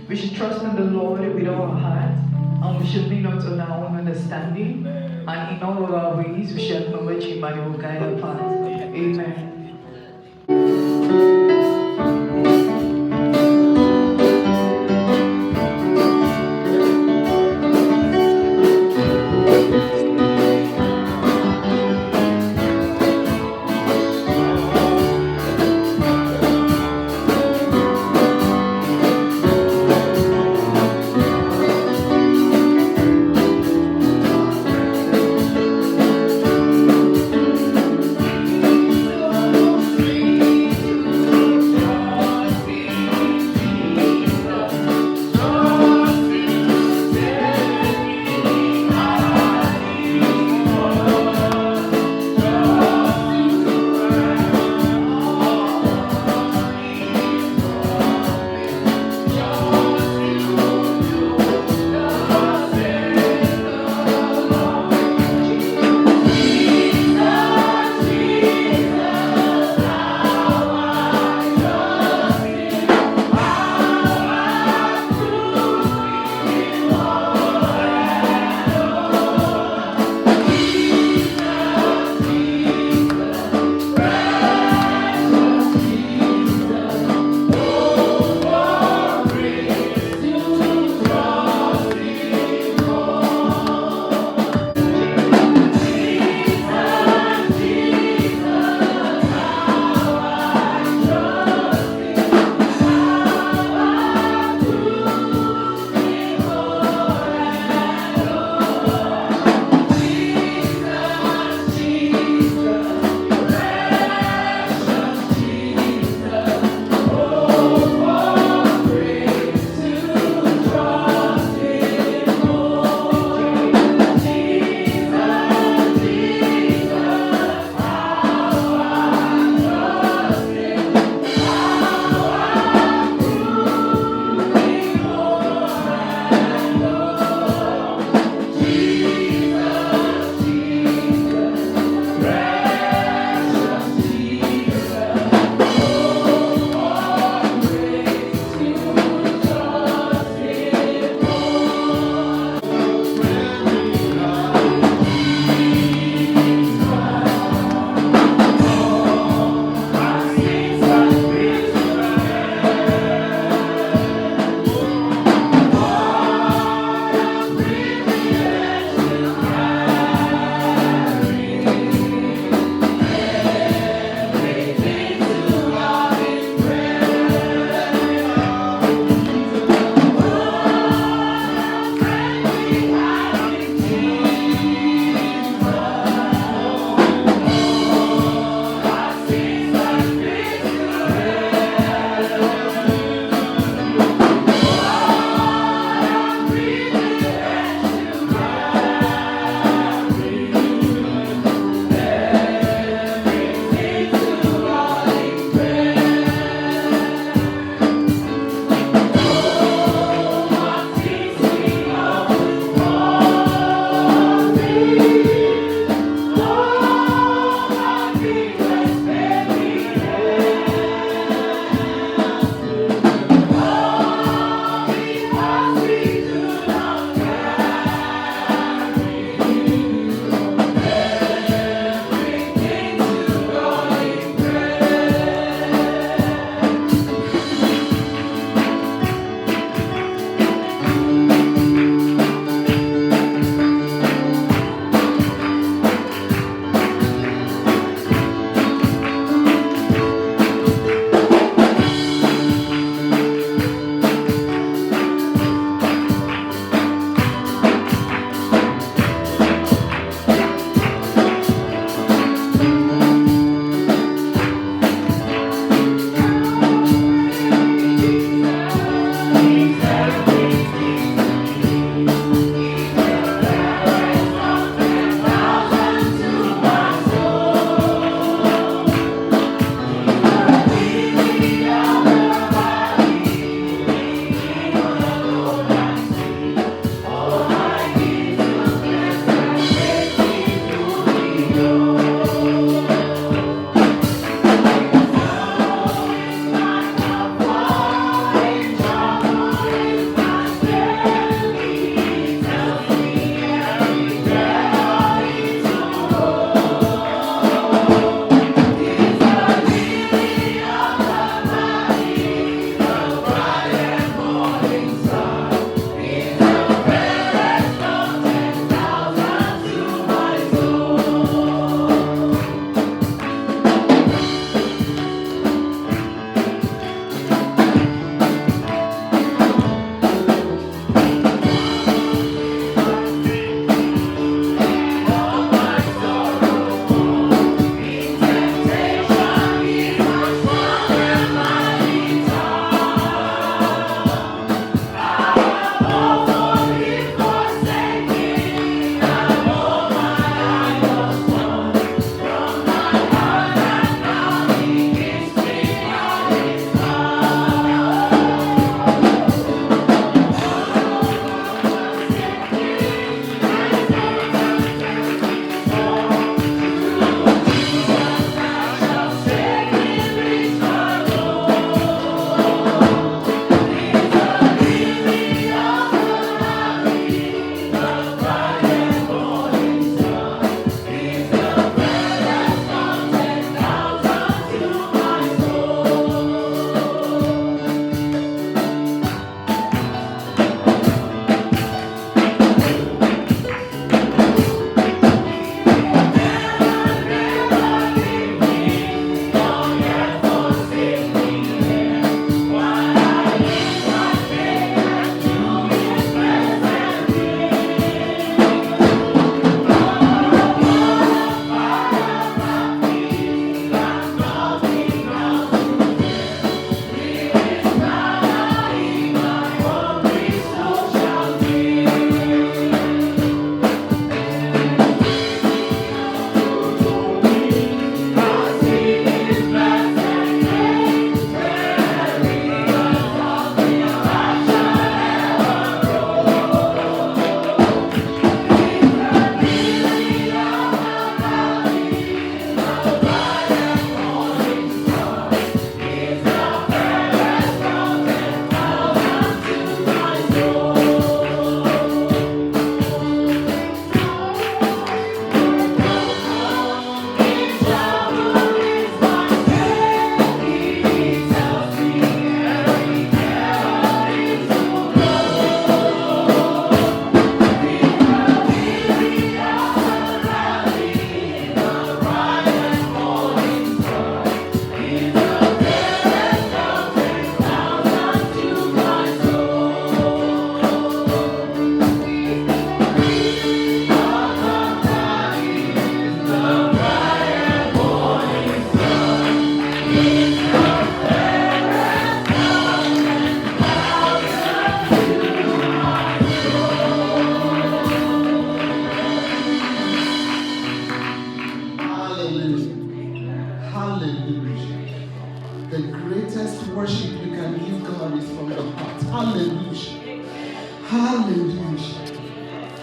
We should trust in the Lord with all our heart, and we should lean not on our own understanding, and in all of our ways we shall acknowledge Him, and He will guide our path. Amen.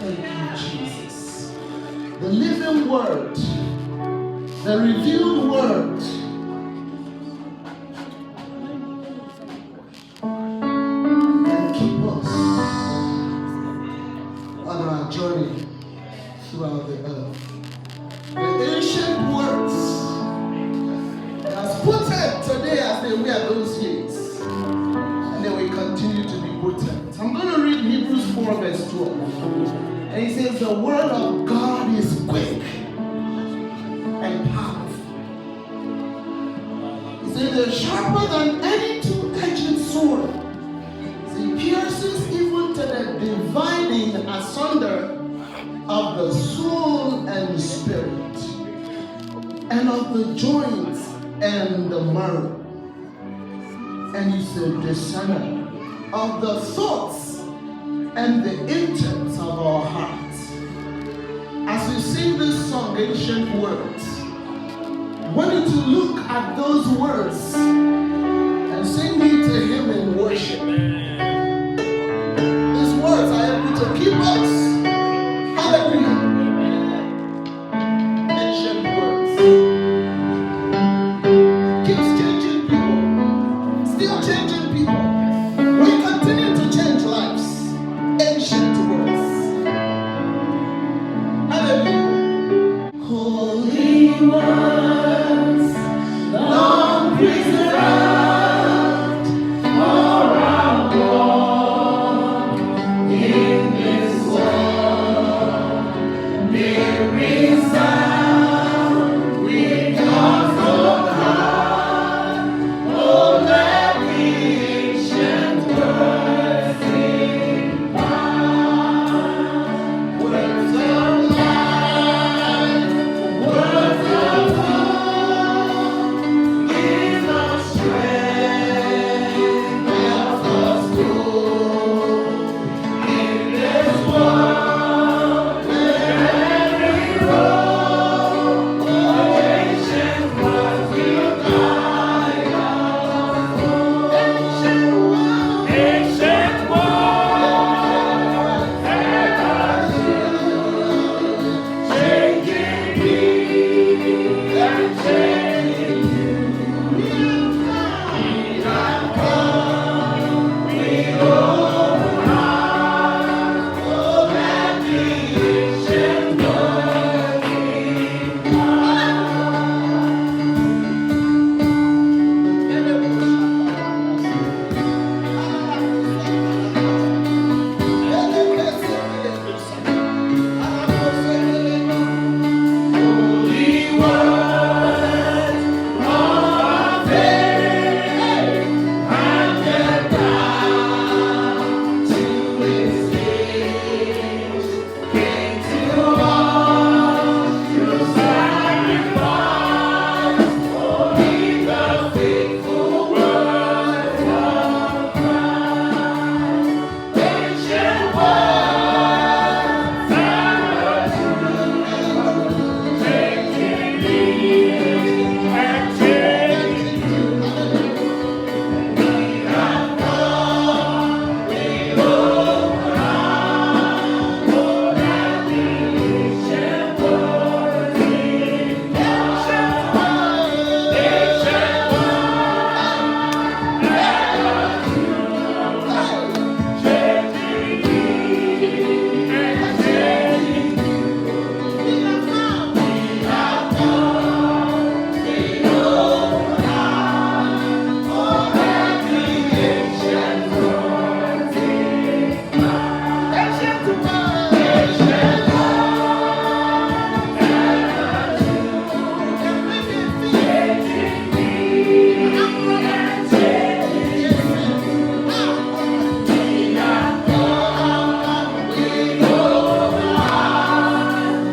Thank you, Jesus. The living word, the revealed word, and keep us on our journey throughout the earth. The ancient words as potent today as they were those days, and they will continue to be potent. I'm going to read Hebrews 4 verse 12, and it says the word of God is quick and powerful. It says it's sharper than any two-edged sword. It pierces even to the dividing asunder of the soul and spirit, and of the joints and the marrow, and is a discerner of the thoughts and the intents of our hearts. As we sing this song, Ancient Words, I want you to look at those words and sing it to Him in worship. These words are able to keep us. Hallelujah. Ancient words. Keeps changing people. Still changing people. We continue to change lives. Ancient words. Hallelujah. Holy words, long preserved for our walk in this world. May resound with God's heart. Oh, let the ancient words impart. Words of life, words of hope, give us strength, help us grow in this world. Every road, ancient words will guide us. Ancient words, ancient words, changing me and changing you. We have come, we open heart. Oh, let the ancient words Holy words of faith, handed down to His age, came to us through sacrifice. Only the faithful words of Christ. Ancient words, ever true, changing me and changing you. We have come, we open our. Oh, let the ancient words impart. Ancient words, ever true, changing me and changing you. We have come, we open our. Oh, let the ancient words impart. Ancient words, ancient words, ever true, changing me and changing you. We have come, we open our.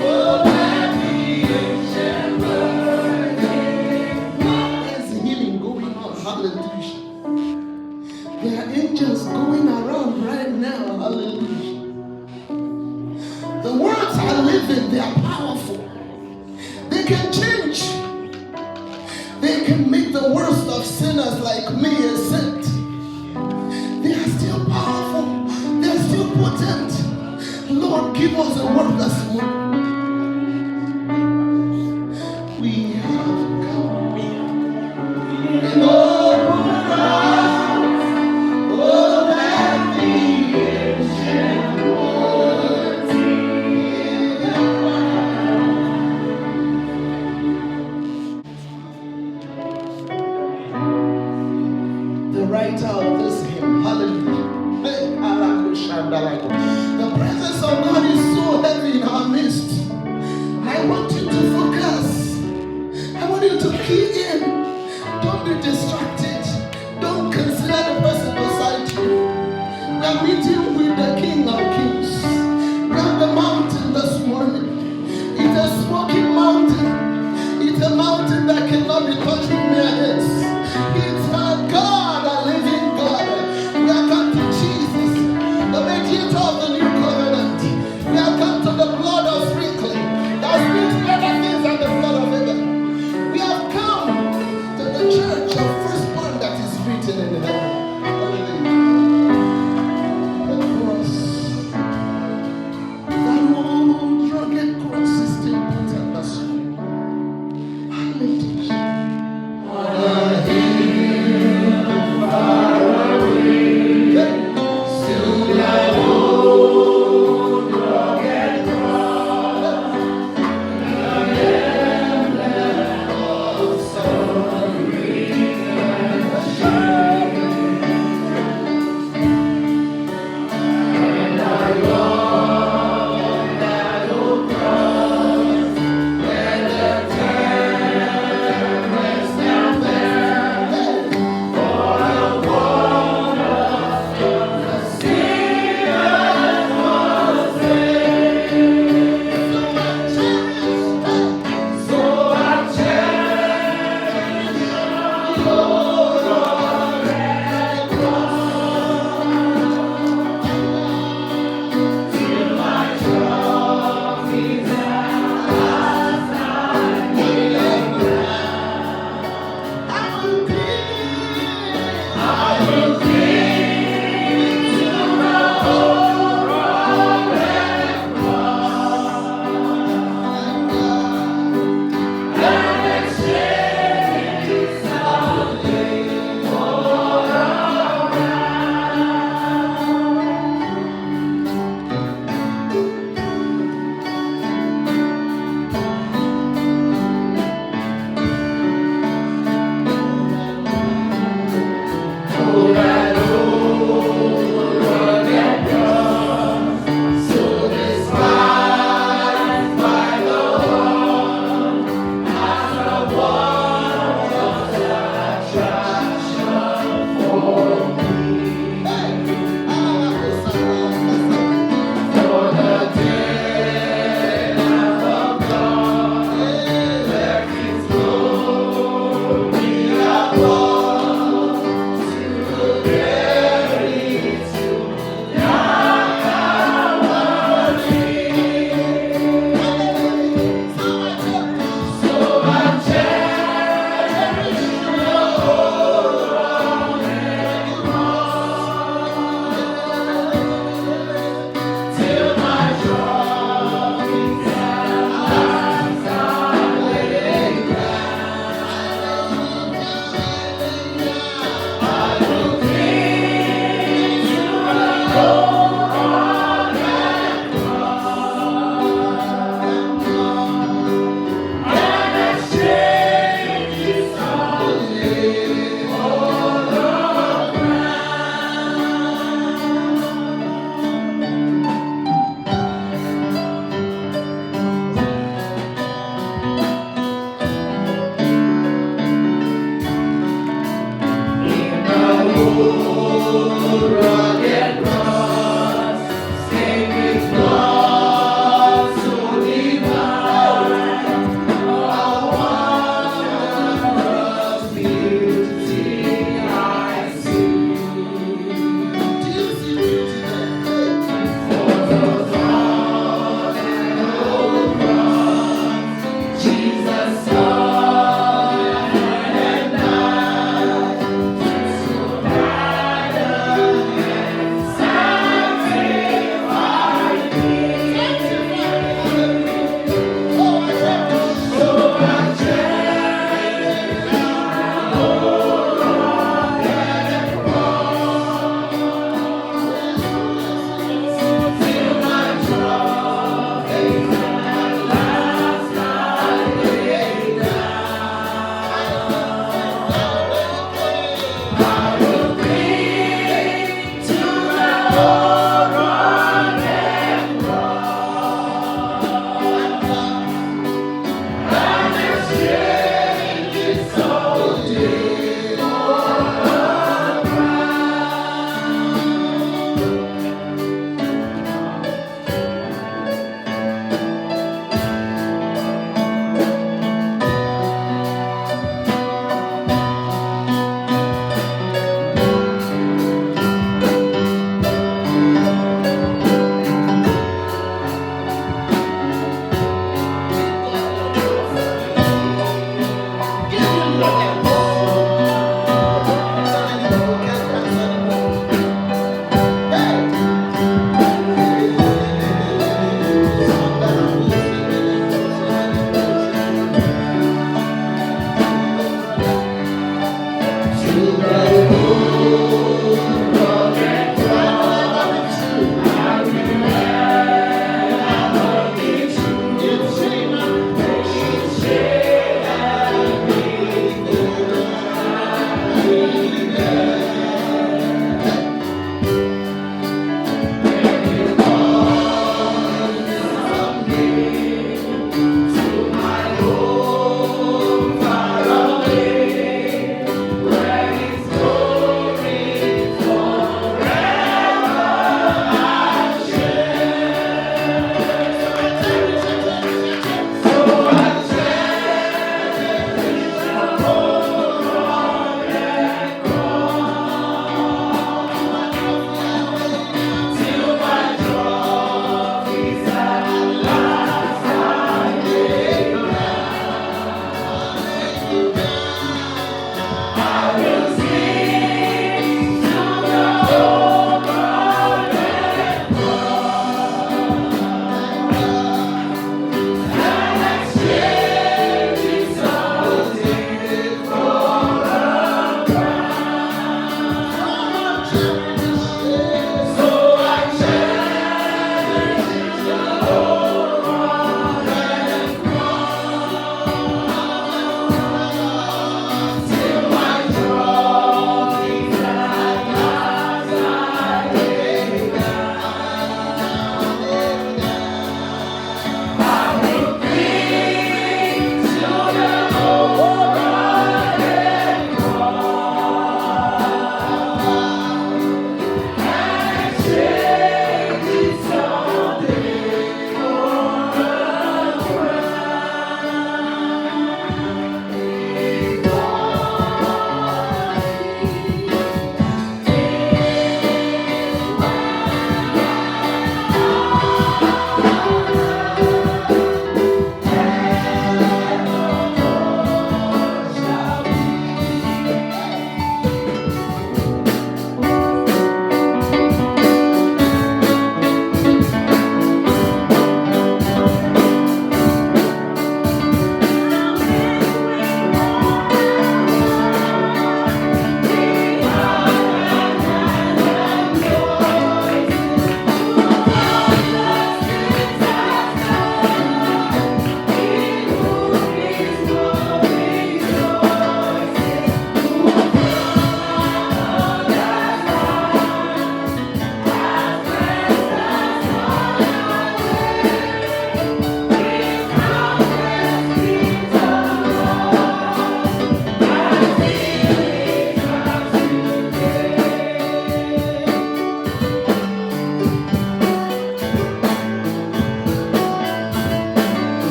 Oh, let the ancient words impart. There's healing going on. Hallelujah. There are angels going around right now. Hallelujah. The words are living, they are powerful. They can change. They can make the worst of sinners like me a saint. They are still powerful. They are still potent. Lord, give us a word this morning. We have come. In open arms, oh, let the ancient words hear. The writer of this hymn, hallelujah. The presence of God is so heavy in our midst.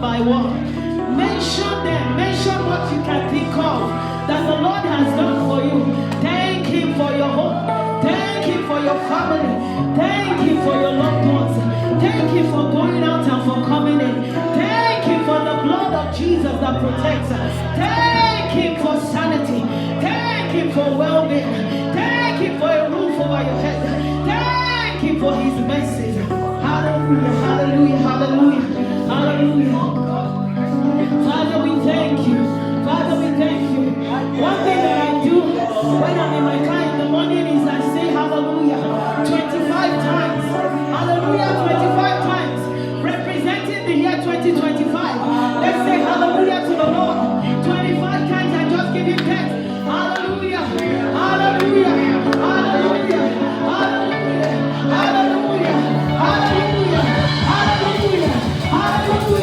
by word. Mention them. Mention what you can think of that the Lord has done for you. Thank Him for your home. Thank Him for your family. Thank Him for your loved ones. Thank Him for going out and for coming in. Thank Him for the blood of Jesus that protects us. Thank Him for sanity. Thank Him for well-being. Thank Him for a roof over your head. Thank Him for His mercies. Hallelujah, hallelujah, hallelujah, hallelujah. Father, we thank you. Father, we thank you. One thing that I do when I'm in my car in the morning is I say hallelujah 25 times. Hallelujah 25 times. Representing the year 2025. Let's say hallelujah to the Lord 25 times and just give Him thanks. Hallelujah. Hallelujah. Hallelujah. Hallelujah. Hallelujah. Hallelujah. Hallelujah. Hallelujah. Hallelujah.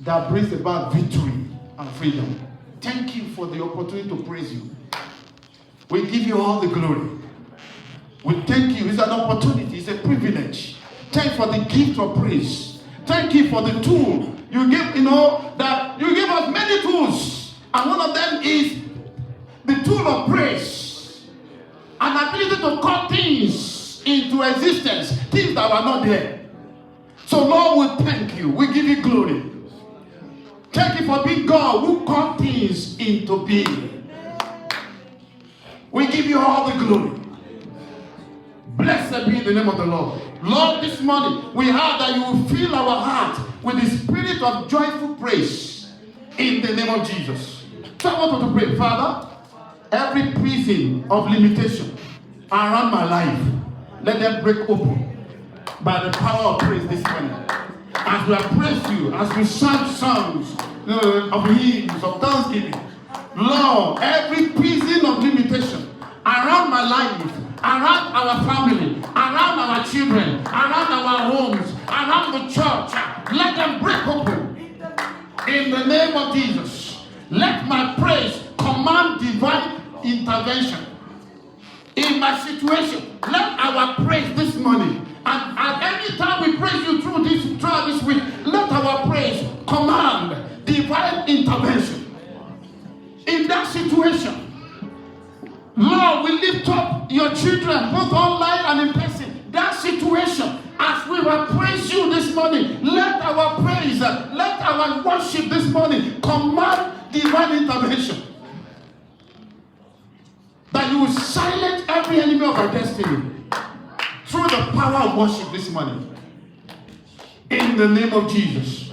that brings about victory and and freedom. Thank you for the opportunity to praise you. We give you all the glory. We thank you. It's an opportunity. It's a privilege. Thank you for the gift of praise. Thank you for the tool. You give, that you give us many tools. And one of them is the tool of praise. An ability to call things into existence. Things that were not there. So Lord, we thank you. We give you glory. Thank you for being God who called things into being. We give you all the glory. Blessed be the name of the Lord. Lord, this morning we heard that you will fill our heart with the spirit of joyful praise in the name of Jesus. So I want you to pray, Father, every prison of limitation around my life, let them break open by the power of praise this morning. As we praise you, as we sing songs of hymns, of thanksgiving, Lord, every prison of limitation around my life, around our family, around our children, around our homes, around the church, let them break open in the name of Jesus. Let my praise command divine intervention in my situation. Let our praise this morning, and at any time we praise you throughout this week, let our praise command divine intervention in that situation. Lord, we lift up your children, both online and in person. That situation, as we will praise you this morning, let our praise, let our worship this morning command divine intervention. That you will silence every enemy of our destiny through the power of worship this morning. In the name of Jesus.